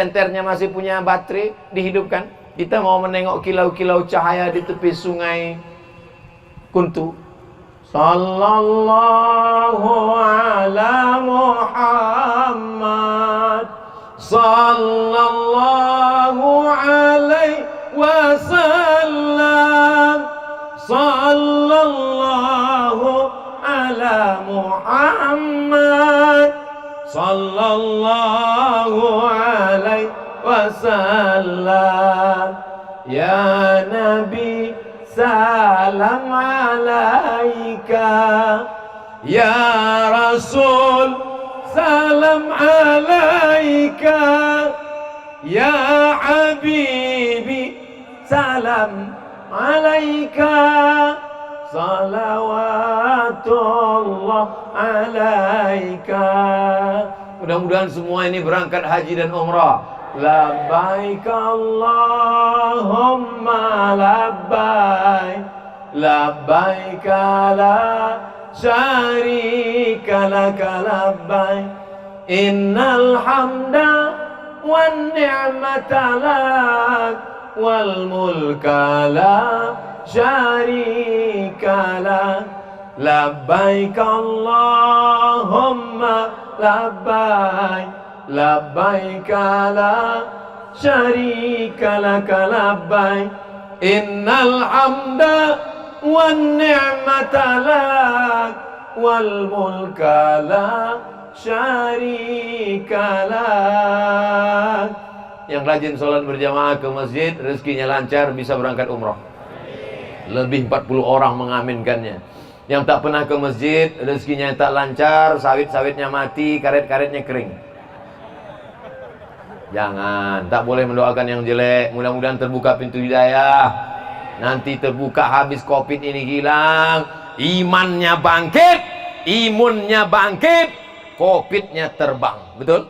senternya masih punya baterai, dihidupkan. Kita mau menengok kilau-kilau cahaya di tepi sungai Kuntu. Sallallahu ala Muhammad, sallallahu alaihi wasallam, sallallahu ala Muhammad, sallallahu alaihi wasallam. Ya Nabi, salam alaika. Ya Rasul, salam alaika. Ya Habibi, salam alaika. Salawatullah alaika. Mudah-mudahan semua ini berangkat haji dan umrah. Labbaik Allahumma labbaik, labbaik la syarika laka labbaik, innal hamda wan ni'mata lak wal mulka la syarika lak. Labbaik Allahumma labbaik, labbaik la syarika laka labbaik, innal hamda wan ni'mata lak wal mulka la syarika lak. Yang rajin sholat berjamaah ke masjid, rezekinya lancar, bisa berangkat umrah. Lebih 40 orang mengaminkannya. Yang tak pernah ke masjid, rezekinya tak lancar, sawit-sawitnya mati, karet-karetnya kering. Jangan, tak boleh mendoakan yang jelek. Mudah-mudahan terbuka pintu hidayah. Nanti terbuka, habis COVID ini hilang, imannya bangkit, imunnya bangkit, COVID-nya terbang. Betul?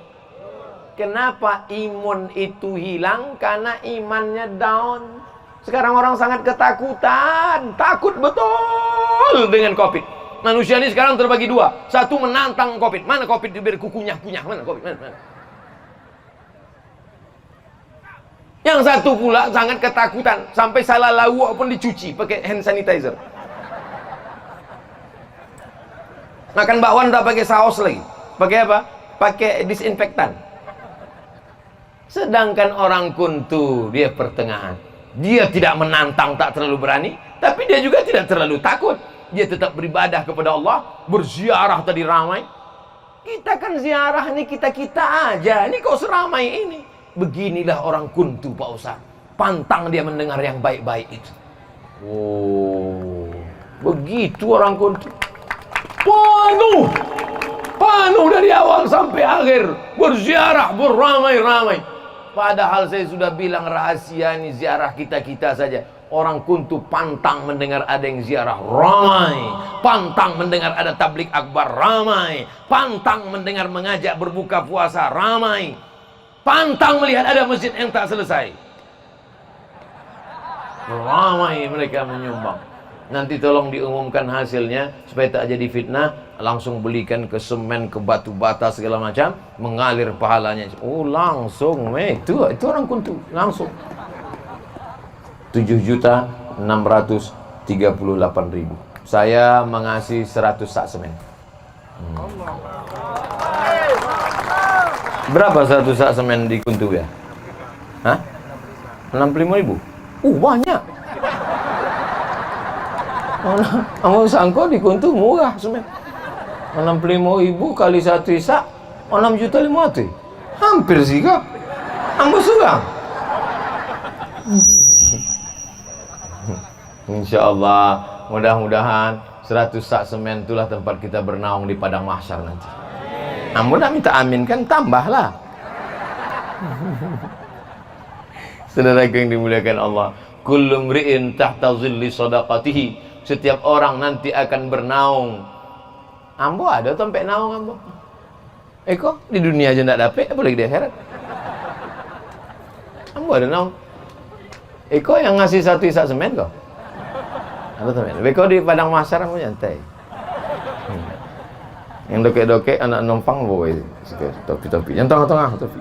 Kenapa imun itu hilang? Karena imannya down. Sekarang orang sangat ketakutan, takut betul dengan COVID. Manusia ini sekarang terbagi dua. Satu menantang COVID. Mana COVID diberi kukunyah-kunyah? Mana COVID? Mana? Yang satu pula sangat ketakutan, sampai salah lawak pun dicuci pakai hand sanitizer. Makan bakwan tak pakai saus lagi. Pakai apa? Pakai disinfektan. Sedangkan orang Kuntu, dia pertengahan. Dia tidak menantang, tak terlalu berani, tapi dia juga tidak terlalu takut. Dia tetap beribadah kepada Allah, berziarah tadi ramai. Kita kan ziarah ini kita-kita aja. Ini kok seramai ini? Beginilah orang Kuntu, Pak Ustaz. Pantang dia mendengar yang baik-baik itu. Oh, begitu orang Kuntu. Penuh, penuh dari awal sampai akhir, berziarah beramai-ramai. Padahal saya sudah bilang rahasia ini ziarah kita-kita saja. Orang Kuntu pantang mendengar ada yang ziarah ramai, pantang mendengar ada tablik akbar ramai, pantang mendengar mengajak berbuka puasa ramai, pantang melihat ada masjid yang tak selesai. Ramai mereka menyumbang. Nanti tolong diumumkan hasilnya supaya tak jadi fitnah. Langsung belikan ke semen, ke batu bata segala macam, mengalir pahalanya. Oh langsung, itu orang Kuntu langsung. 7.638.000. Saya mengasih 100 sak semen. Berapa 100 sak semen di Kuntu ya? Hah? 65.000. Banyak. Kamu sangko di Kuntu murah semen. 65.000 kali 1 isak 6.500.000. Hampir sih kak. Ambo surang. Insyaallah, mudah-mudahan 100 sak semen itulah tempat kita bernaung di padang mahsyar nanti. Ambo nak minta amin kan, tambahlah. Saudara yang dimuliakan Allah, kullu mri'in tahta zilli shadaqatihi. Setiap orang nanti akan bernaung. Ambo ada tempat naung ambo. Kok di dunia aja ndak dapet, apalagi di akhirat. Ambo ada naung. Kok yang ngasih 1 isak semen kok? Ada temen. Kok di padang mahsyar ambo nyantai. Yang dokek-dokek anak numpang boy. Topi-topi. Yang tengah-tengah topi.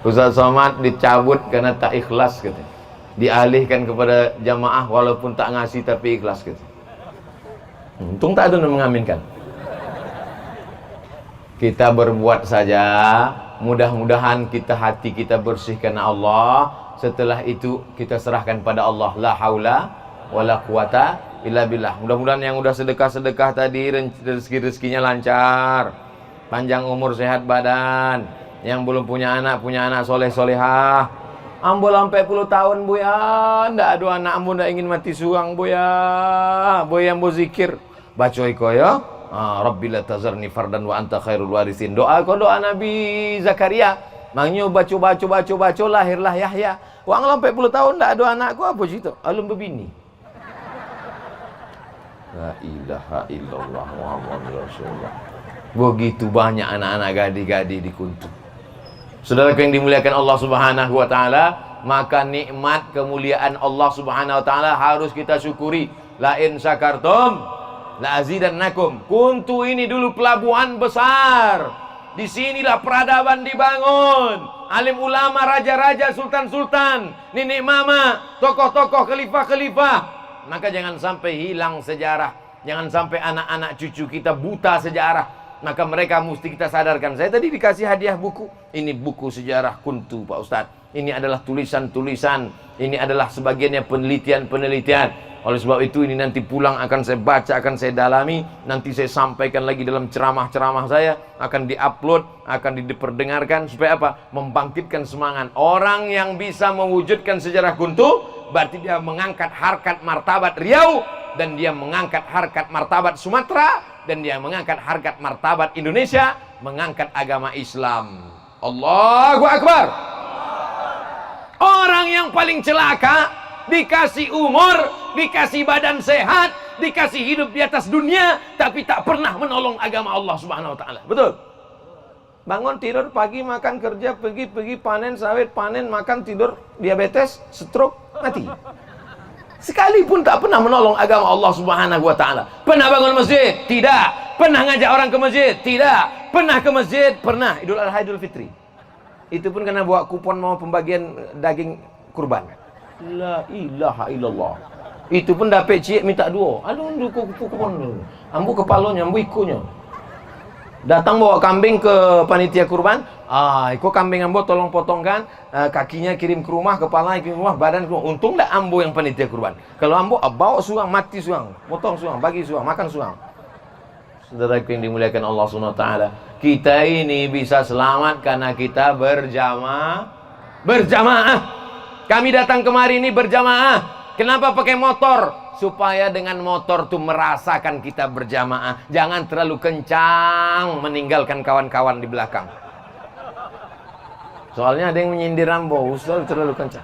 Ustaz Somad dicabut karena tak ikhlas katanya. Dialihkan kepada jamaah walaupun tak ngasih tapi ikhlas katanya. Untung tak ada yang mengaminkan. Kita berbuat saja, mudah-mudahan hati kita bersih karena Allah. Setelah itu kita serahkan pada Allah. La haula wala quwata illa billah. Mudah-mudahan yang udah sedekah-sedekah tadi rezeki-rezekinya lancar, panjang umur, sehat badan. Yang belum punya anak soleh-solehah. Ambo sampai 10 tahun Buya, ndak ada anak ambo ndak ingin mati suang Buya. Buya ambo zikir, baca iko ya. Rabbi la tazarni fardan wa anta khairul warisin. Doa Nabi Zakaria. Mangnya baca lahirlah Yahya. Wang sampai 10 tahun ndak ada anakku apa situ? Alum berbini. La ilaha illallah Muhammadur Rasulullah. Begitu banyak anak-anak gadis-gadis di Kuntu. Saudara yang dimuliakan Allah Subhanahu wa taala, maka nikmat kemuliaan Allah Subhanahu wa taala harus kita syukuri. La in syakartum la azidannakum. Kuntu ini dulu pelabuhan besar. Di sinilah peradaban dibangun. Alim ulama, raja-raja, sultan-sultan, nenek mama, tokoh-tokoh, khalifah-khalifah. Maka jangan sampai hilang sejarah. Jangan sampai anak-anak cucu kita buta sejarah. Maka mereka mesti kita sadarkan. Saya tadi dikasih hadiah buku. Ini buku sejarah Kuntu, Pak Ustadz. Ini adalah tulisan-tulisan. Ini adalah sebagiannya penelitian-penelitian. Oleh sebab itu ini nanti pulang akan saya baca, akan saya dalami. Nanti saya sampaikan lagi dalam ceramah-ceramah saya. Akan diupload, akan diperdengarkan. Supaya apa? Membangkitkan semangat. Orang yang bisa mewujudkan sejarah Kuntu, berarti dia mengangkat harkat martabat Riau. Dan dia mengangkat harkat martabat Sumatera. Dan dia mengangkat harkat martabat Indonesia, mengangkat agama Islam. Allahu Akbar. Orang yang paling celaka, dikasih umur, dikasih badan sehat, dikasih hidup di atas dunia, tapi tak pernah menolong agama Allah Subhanahu wa taala. Betul? Bangun tidur pagi, makan kerja, pergi panen sawit, panen makan tidur, diabetes, stroke, mati. Sekalipun tak pernah menolong agama Allah Subhanahu wa taala. Pernah bangun masjid? Tidak. Pernah ngajak orang ke masjid? Tidak. Pernah ke masjid? Pernah. Idul Adha, Idul Fitri. Itu pun karena bawa kupon mau pembagian daging kurban. La ilaha illallah. Itu pun dapat cik minta dua. Aduh, kupon dulu. Ambu kepalanya, ambu ikunya. Datang bawa kambing ke panitia kurban. Iko kambing ambo tolong potongkan, kakinya kirim ke rumah, kepala kirim ke rumah, badan ke rumah. Untung dah ambo yang panitia kurban. Kalau ambo bawa suang, mati suang, potong suang, bagi suang, makan suang. Saudara yang dimuliakan Allah Subhanahu wa taala, kita ini bisa selamat karena kita berjamaah. Kami datang kemari ini berjamaah. Kenapa pakai motor? Supaya dengan motor tuh merasakan kita berjamaah. Jangan terlalu kencang meninggalkan kawan-kawan di belakang. Soalnya ada yang menyindir Ambo, Ustaz terlalu kencang.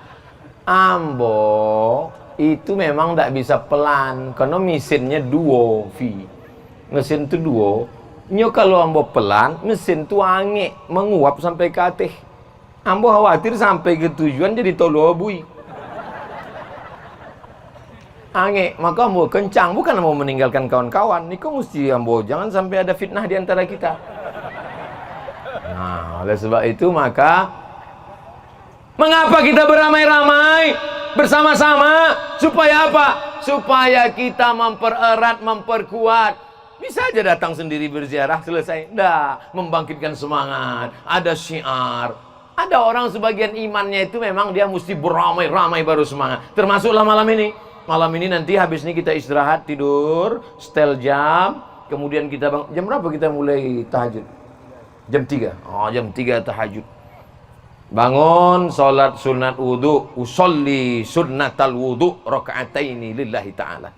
Ambo itu memang tidak bisa pelan karena mesinnya duo V. Mesin itu duo. Nyo kalau Ambo pelan, mesin tuh angin menguap sampai ke atas. Ambo khawatir sampai ke tujuan jadi tolo bui. Angin, maka Ambo kencang, bukan Ambo meninggalkan kawan-kawan. Niko mesti Ambo jangan sampai ada fitnah di antara kita. Nah, oleh sebab itu maka mengapa kita beramai-ramai bersama-sama? Supaya apa? Supaya kita mempererat, memperkuat. Bisa aja datang sendiri berziarah selesai. Dah, membangkitkan semangat. Ada syiar. Ada orang sebagian imannya itu memang dia mesti beramai-ramai baru semangat. Termasuklah malam ini. Malam ini nanti habis ini kita istirahat, tidur, setel jam. Kemudian kita jam berapa kita mulai tahajud? Jam 3. Jam 3 tahajud. Bangun, salat sunat wudu, usolli sunnatal wudu raka'ataini lillahi ta'ala.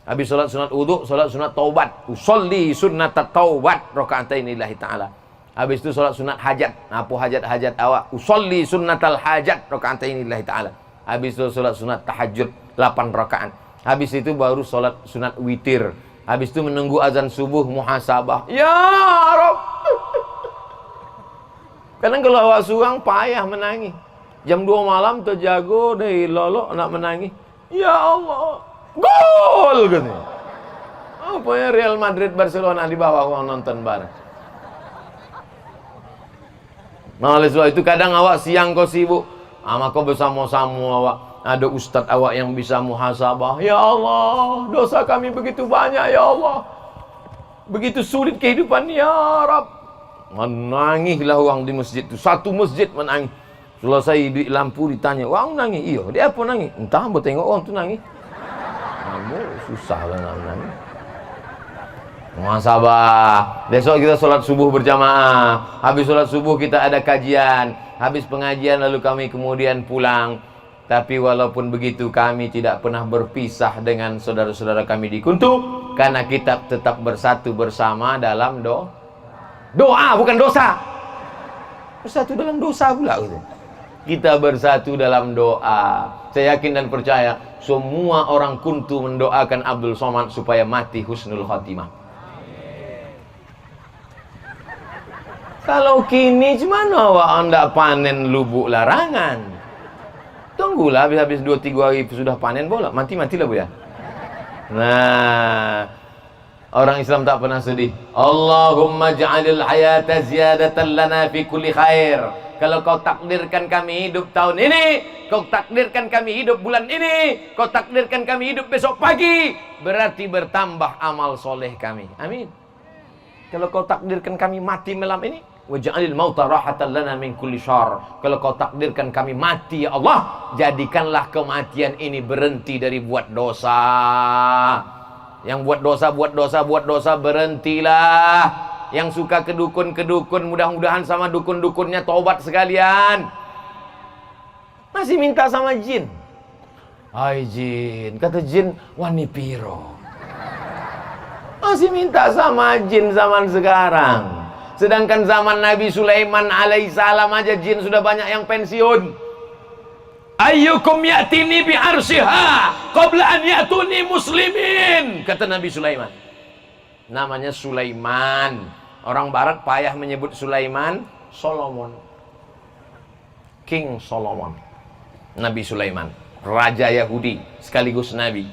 Habis salat sunat wudu, salat sunat taubat, usolli sunnatat taubat raka'ataini lillahi ta'ala. Habis itu salat sunat hajat, apa hajat-hajat awak, usolli sunnatal hajat raka'ataini lillahi ta'ala. Habis itu salat sunat tahajud 8 rakaat. Habis itu baru salat sunat witir. Habis itu menunggu azan subuh muhasabah. Ya Rabb. Kadang kalau awak suang payah menangis. Jam 2 malam terjago dari lolok nak menangis. Ya Allah. Gol katanya. Apa ya Real Madrid Barcelona di bawah orang nonton bareng. Nah, oleh sebab itu kadang awak siang kau sibuk, maka bersama-sama awak ada ustaz awak yang bisa muhasabah. Ya Allah, dosa kami begitu banyak ya Allah. Begitu sulit kehidupan ya Rab. Menangislah orang di masjid itu. Satu masjid menangis. Selesai duit lampu ditanya, "Orang nangis?" "Iya." "Dia apa nangis?" "Entah, apa tengok orang tu nangis." Kamu susah lah nak nangis. Muhasabah. Besok kita solat subuh berjamaah. Habis solat subuh kita ada kajian. Habis pengajian lalu kami kemudian pulang. Tapi walaupun begitu kami tidak pernah berpisah dengan saudara-saudara kami di Kuntu, karena kita tetap bersatu bersama dalam doa, bukan dosa. Bersatu dalam dosa pula gitu. Kita bersatu dalam doa. Saya yakin dan percaya semua orang Kuntu mendoakan Abdul Somad supaya mati husnul khatimah. Kalau kini gimana awak anda panen lubuk larangan? Tunggulah habis 2-3 hari sudah panen bola, mati-matilah bu ya. Nah, orang Islam tak pernah sedih. Allahumma ja'alil hayata ziyadatan lana fi kulli khair. Kalau kau takdirkan kami hidup tahun ini, kau takdirkan kami hidup bulan ini, kau takdirkan kami hidup besok pagi, berarti bertambah amal soleh kami. Amin. Kalau kau takdirkan kami mati malam ini, waj'alil mauta rahatan lana min kulli syarr. Kalau kau takdirkan kami mati ya Allah, jadikanlah kematian ini berhenti dari buat dosa. Yang buat dosa berhentilah. Yang suka ke dukun, mudah-mudahan sama dukun-dukunnya tobat sekalian. Masih minta sama jin. Hai jin, kata jin, wani piro. Masih minta sama jin zaman sekarang. Sedangkan zaman Nabi Sulaiman alaihissalam aja jin sudah banyak yang pensiun. Ayyukum ya'tini bi arsyiha qabla an ya'tuni muslimin, kata Nabi Sulaiman. Namanya Sulaiman. Orang barat payah menyebut Sulaiman, Solomon. King Solomon. Nabi Sulaiman, raja Yahudi sekaligus nabi.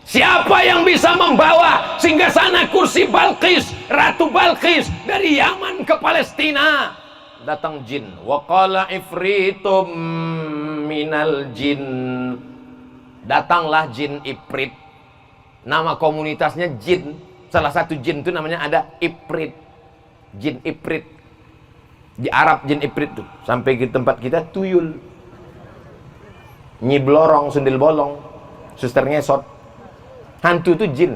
Siapa yang bisa membawa singgasana kursi Balqis, Ratu Balqis dari Yaman ke Palestina? Datang jin. Wa qala ifritum minal jin. Datanglah jin Ifrit. Nama komunitasnya jin. Salah satu jin itu namanya ada Ifrit. Jin Ifrit. Di Arab jin Ifrit tuh. Sampai ke tempat kita tuyul. Nyi Blorong, sundel bolong, suster ngesot. Hantu itu jin.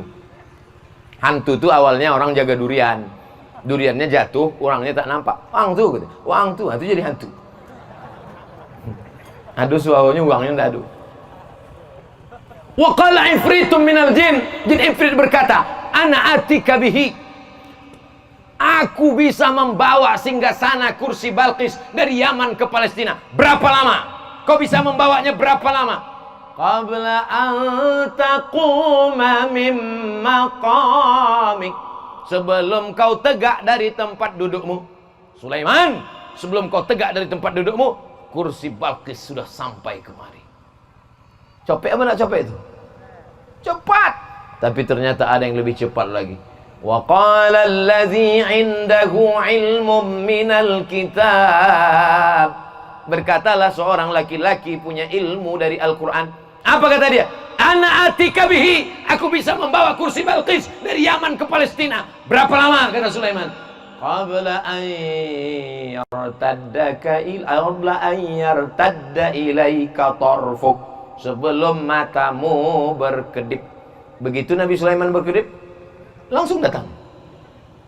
Hantu itu awalnya orang jaga durian. Duriannya jatuh, orangnya tak nampak. Wang tuh, gitu. Wang tuh, hantu jadi hantu. Aduh, suawanya uangnya ndak adu. Wa qala ifritum minal jin. Jin Ifrit berkata, ana atika bihi. Aku bisa membawa singgasana kursi Balqis dari Yaman ke Palestina. Berapa lama? Kau bisa membawanya berapa lama? Qabla an taquma min maqamik. Sebelum kau tegak dari tempat dudukmu. Sulaiman, sebelum kau tegak dari tempat dudukmu, kursi Balqis sudah sampai kemari. Capek apa nak capek itu? Cepat. Tapi ternyata ada yang lebih cepat lagi. Wa qala allazi 'indahu 'ilmun minal kitab. Berkatalah seorang laki-laki punya ilmu dari Al-Quran. Apa kata dia? Ana atika bihi. Aku bisa membawa kursi Balqis dari Yaman ke Palestina. Berapa lama? Kata Sulaiman. Qabla an yartadda ilaika tarfuk. Sebelum matamu berkedip. Begitu Nabi Sulaiman berkedip, langsung datang.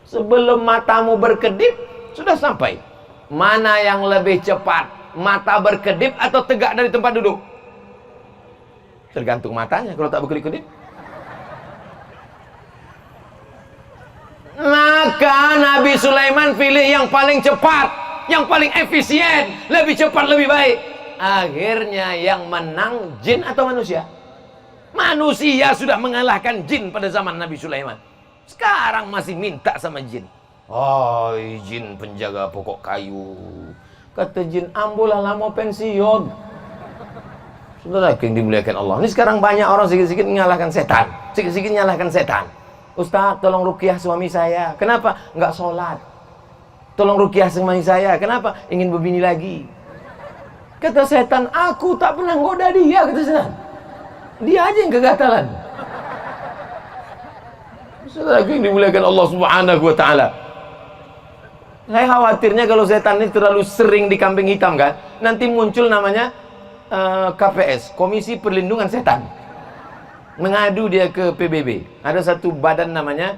Sebelum matamu berkedip, sudah sampai. Mana yang lebih cepat? Mata berkedip atau tegak dari tempat duduk? Tergantung matanya. Kalau tak berkedip-kedip, maka Nabi Sulaiman pilih yang paling cepat, yang paling efisien, lebih cepat, lebih baik. Akhirnya yang menang jin atau manusia? Manusia sudah mengalahkan jin pada zaman Nabi Sulaiman. Sekarang masih minta sama jin. Oh, jin penjaga pokok kayu. Kata jin, ambulah lama pensiun. Saudara yang dimuliakan Allah. Ini sekarang banyak orang sikit-sikit menyalahkan setan. Sikit-sikit menyalahkan setan. Ustaz, tolong ruqyah suami saya. Kenapa? Enggak sholat. tolong ruqyah semai saya. Kenapa? Ingin berbini lagi. Kata setan, aku tak pernah goda dia, kata setan. Dia aja yang kegatalan. Saudara yang dimuliakan Allah Subhanahu wa taala. Saya khawatirnya kalau setan ini terlalu sering di kambing hitam kan, nanti muncul namanya KPS, Komisi Perlindungan Setan. Mengadu dia ke PBB. Ada satu badan namanya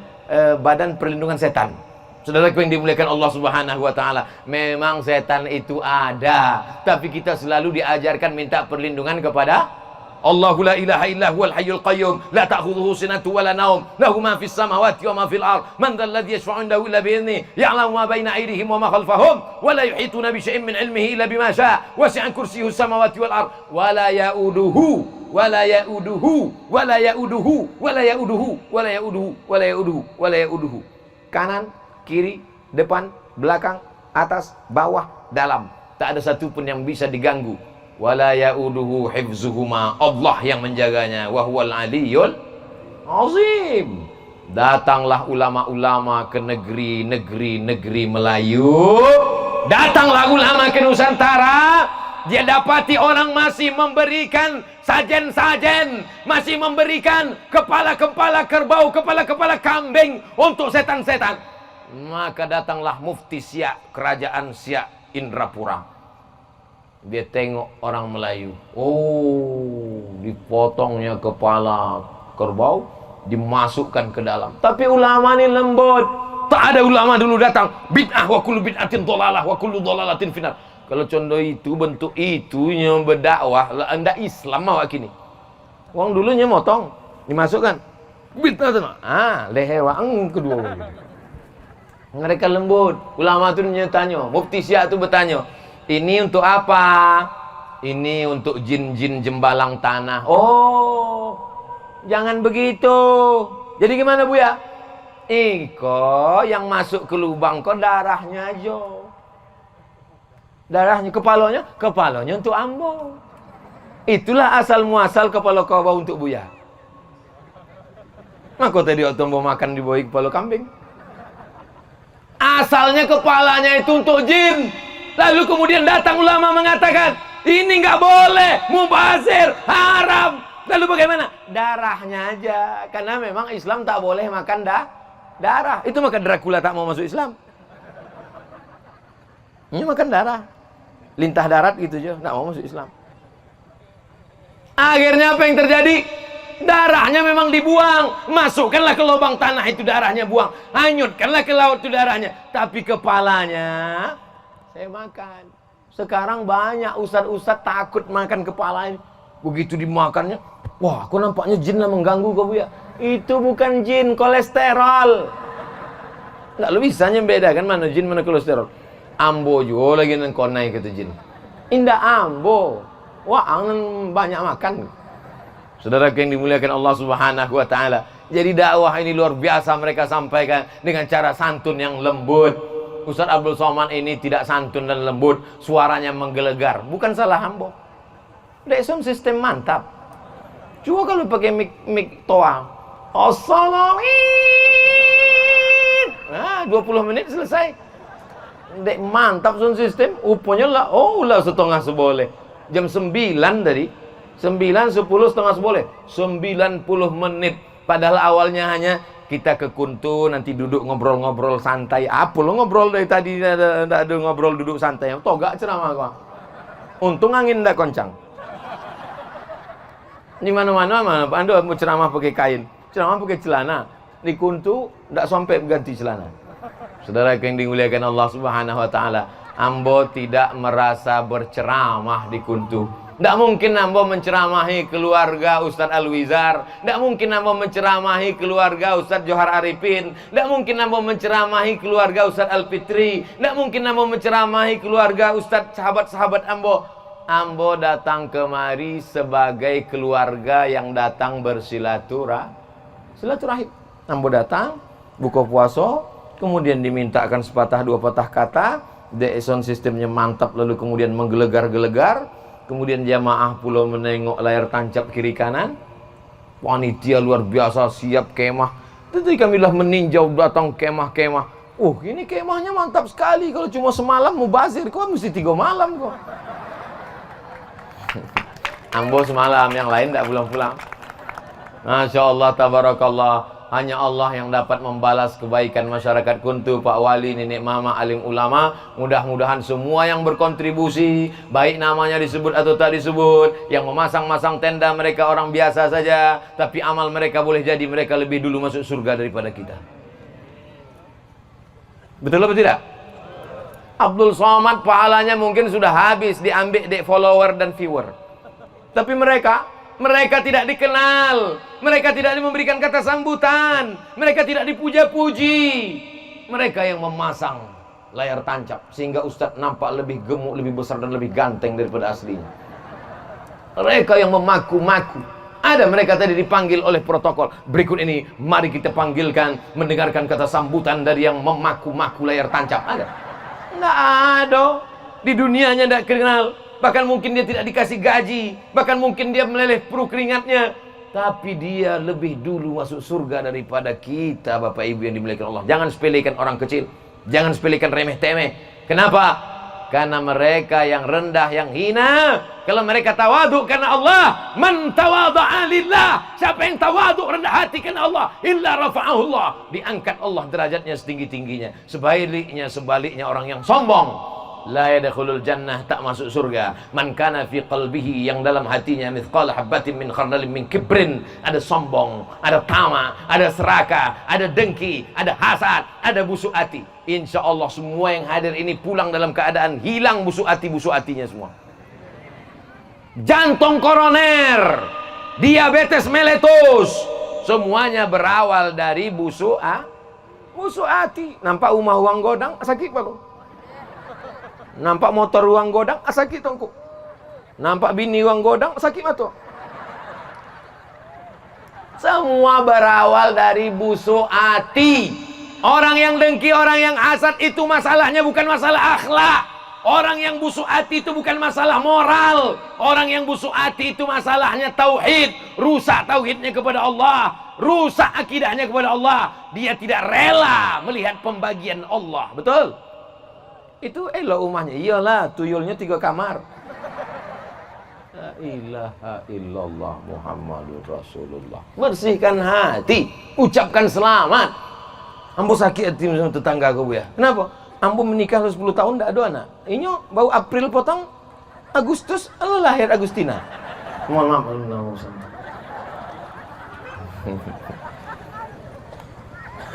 Badan Perlindungan Setan. Saudara yang dimuliakan Allah Subhanahu wa taala, memang setan itu ada, tapi kita selalu diajarkan minta perlindungan kepada Allahu la ilaha illa huwal hayyul qayyum la ta'khudhuhu sinatun wa la naum lahu ma fis samawati wa ma fil ard man dhal ladzi yashfa'u 'indahu illa bi idhnihi ya'lamu ma baina aydihim wa ma khalfahum wa la yuhituna bi shay'in min 'ilmihi illa bima sha'a wasi'a kursiyyuhu samawati wal ard wa la ya'uduhu wa la ya'uduhu wa la ya'uduhu wa la ya'uduhu wa la ya'uduhu wa la ya'uduhu wa la ya'uduhu. Kanan, kiri, depan, belakang, atas, bawah, dalam. Tak ada satu pun yang bisa diganggu. Wala ya'uduhu hifzuhuma. Allah yang menjaganya. Wa huwal aliyyul azim. Datanglah ulama-ulama ke negeri Melayu. Datanglah ulama ke Nusantara. Dia dapati orang masih memberikan sajen-sajen, masih memberikan kepala-kepala kerbau, kepala-kepala kambing untuk setan-setan. Maka datanglah Mufti Siak, Kerajaan Siak Indrapura. Dia tengok orang Melayu. Oh, dipotongnya kepala kerbau, dimasukkan ke dalam. Tapi ulama ini lembut. Tak ada ulama dulu datang, bid'ah wa kullu bid'atin dhalalah wa kullu dhalalatin finnar. Kalau contoh itu, bentuk itunya berdakwah, anda Islam awak kini. Wong dulunya motong, dimasukkan. Bid'ah tu. Lehewang kedua. Mereka lembut. Ulama tu tanya, Mufti Siak tu bertanya, ini untuk apa? Ini untuk jin-jin jembalang tanah. Oh, jangan begitu. Jadi gimana Buya? Iko yang masuk ke lubang kok darahnya aja. Darahnya, kepalanya untuk ambo. Itulah asal muasal kepala kerbau untuk Buya. Maka tadi waktu mau makan di bawah kepala kambing. Asalnya kepalanya itu untuk jin. Lalu kemudian datang ulama mengatakan, ini nggak boleh, mubazir, haram. Lalu bagaimana? Darahnya aja. Karena memang Islam tak boleh makan darah. Itu maka Dracula tak mau masuk Islam. Ini makan darah. Lintah darat gitu aja, tak mau masuk Islam. Akhirnya apa yang terjadi? Darahnya memang dibuang. Masukkanlah ke lubang tanah itu darahnya buang. Hanyutkanlah ke laut itu darahnya. Tapi kepalanya saya makan. Sekarang banyak ustaz-ustaz takut makan kepala ini. Begitu dimakannya, wah, kok nampaknya jin lah mengganggu kau Buya. Itu bukan jin, kolesterol. Nggak lu bisa membedakan mana jin mana kolesterol. Ambo juga lagi nang konai kata jin. Indah ambo. Wah, angan banyak makan. Saudara yang dimuliakan Allah Subhanahu wa taala. Jadi dakwah ini luar biasa mereka sampaikan dengan cara santun yang lembut. Ustaz Abdul Somad ini tidak santun dan lembut, suaranya menggelegar. Bukan salah ambo. Sound sistem mantap. Cuma kalau pakai mic toa. Assalamualaikum. 20 menit selesai. Dek mantap sound system. Uponya lah, setengah seboleh. Jam 9 tadi. 9, 10, setengah seboleh. 90 menit. Padahal awalnya hanya kita ke Kuntu, nanti duduk ngobrol-ngobrol santai. Apa lo ngobrol dari tadi, ada ngobrol duduk santai. Togak ceramah gua. Untung angin ndak kencang. Di mana-mana Anda mau ceramah pakai kain, ceramah pakai celana. Di Kuntu ndak sampai ganti celana. Saudara yang dimuliakan Allah Subhanahu wa taala, ambo tidak merasa berceramah di Kuntu. Ndak mungkin ambo menceramahi keluarga Ustaz Alwizar, ndak mungkin ambo menceramahi keluarga Ustaz Johar Arifin, ndak mungkin ambo menceramahi keluarga Ustaz Alfitri, ndak mungkin ambo menceramahi keluarga Ustaz sahabat-sahabat ambo. Ambo datang kemari sebagai keluarga yang datang silaturahim. Ambo datang buka puasa, kemudian dimintakan sepatah dua patah kata, sound sistemnya mantap, lalu kemudian menggelegar-gelegar, kemudian jamaah pula menengok layar tancap kiri kanan, panitia luar biasa siap kemah. Tentu kamilah meninjau datang kemah-kemah, Ini kemahnya mantap sekali. Kalau cuma semalam mubazir, kok mesti 3 malam kok. Ambo semalam, yang lain tidak pulang-pulang. Masya Allah, tabarakallah. Hanya Allah yang dapat membalas kebaikan masyarakat Kuntu, Pak Wali, Nenek Mama, alim ulama. Mudah-mudahan semua yang berkontribusi, baik namanya disebut atau tak disebut, yang memasang-masang tenda mereka orang biasa saja, tapi amal mereka boleh jadi mereka lebih dulu masuk surga daripada kita. Betul atau tidak? Abdul Somad pahalanya mungkin sudah habis diambil dek follower dan viewer. Tapi mereka tidak dikenal, mereka tidak memberikan kata sambutan, mereka tidak dipuja-puji. Mereka yang memasang layar tancap sehingga Ustadz nampak lebih gemuk, lebih besar dan lebih ganteng daripada aslinya. Mereka yang memaku-maku. Ada mereka tadi dipanggil oleh protokol. Berikut ini mari kita panggilkan, mendengarkan kata sambutan dari yang memaku-maku layar tancap. Ada? Nggak ada. Di dunianya tidak kenal. Bahkan mungkin dia tidak dikasih gaji, bahkan mungkin dia meleleh perut keringatnya, tapi dia lebih dulu masuk surga daripada kita, Bapak Ibu yang dimuliakan Allah. Jangan sepelekan orang kecil, jangan sepelekan remeh-temeh. Kenapa? Karena mereka yang rendah, yang hina, kalau mereka tawaduk karena Allah, man tawadha'a lillah, siapa yang tawaduk rendah hati karena Allah, illa rafa'ahu Allah, diangkat Allah derajatnya setinggi-tingginya. Sebaliknya orang yang sombong, la yadkhulul jannah, tak masuk surga. Man kana fi qalbihi, yang dalam hatinya mithqala habatin min khardalin min kibrin, ada sombong, ada tamak, ada serakah, ada dengki, ada hasad, ada busuk hati. Insya Allah semua yang hadir ini pulang dalam keadaan hilang busuk hatinya semua. Jantung koroner, diabetes meletus, semuanya berawal dari busuk hati. Nampak rumah uang godang sakit pak? Nampak motor uang godang sakit tongku. Nampak bini uang godang sakit mata. Semua berawal dari busuk hati. Orang yang dengki, orang yang hasad itu masalahnya bukan masalah akhlak. Orang yang busuk hati itu bukan masalah moral. Orang yang busuk hati itu masalahnya tauhid. Rusak tauhidnya kepada Allah, rusak akidahnya kepada Allah. Dia tidak rela melihat pembagian Allah. Betul? Itu elok rumahnya. Iyalah, tuyulnya 3 kamar. La ilaha illallah Muhammadur Rasulullah. Bersihkan hati, ucapkan selamat. Ambo sakit hati sama tetangga aku ya. Kenapa? Ambo menikah 10 tahun tidak ada anak. Ini baru April potong, Agustus lahir Agustina. Mohon maaf.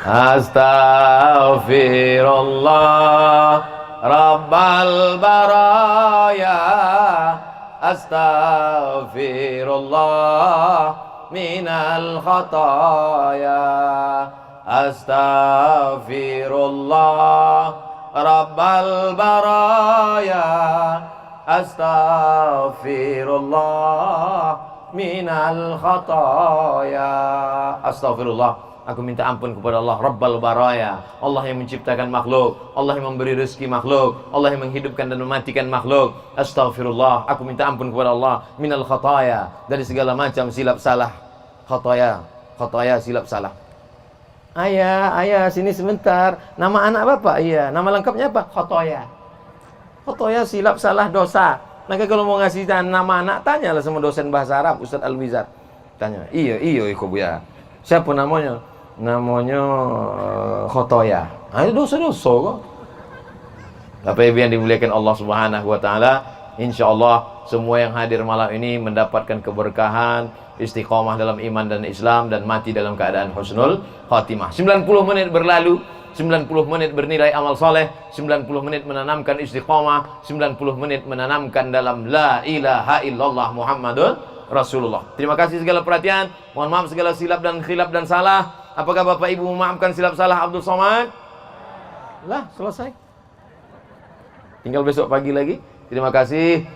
Astaghfirullah Rabbal baraya, astaghfirullah minal khataya, astaghfirullah Rabbal baraya, astaghfirullah minal khataya. Astaghfirullah, aku minta ampun kepada Allah Rabbal baraya, Allah yang menciptakan makhluk, Allah yang memberi rezeki makhluk, Allah yang menghidupkan dan mematikan makhluk. Astaghfirullah, aku minta ampun kepada Allah minal khataya, dari segala macam silap salah. Khataya silap salah. Ayah sini sebentar. Nama anak bapak? Iya. Nama lengkapnya apa? Khataya silap salah dosa. Maka kalau mau ngasih nama anak, tanyalah sama dosen bahasa Arab Ustadz Al-Wizar. Tanya. Iya iku bu ya. Siapa namanya? Namanya Khotoya. Itu dosa-dosa kok. Bapak Ibu yang dimuliakan Allah Subhanahu wa taala, insyaallah semua yang hadir malam ini mendapatkan keberkahan, istiqomah dalam iman dan Islam, dan mati dalam keadaan husnul khatimah. 90 menit berlalu, 90 menit bernilai amal soleh, 90 menit menanamkan istiqomah, 90 menit menanamkan dalam la ilaha illallah Muhammadun Rasulullah. Terima kasih segala perhatian. Mohon maaf segala silap dan khilaf dan salah. Apakah Bapak Ibu memaafkan silap salah Abdul Somad? Lah, selesai. Tinggal besok pagi lagi. Terima kasih.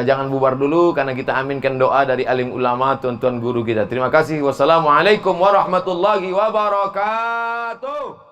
Jangan bubar dulu karena kita aminkan doa dari alim ulama, tuan-tuan guru kita. Terima kasih. Wassalamualaikum warahmatullahi wabarakatuh.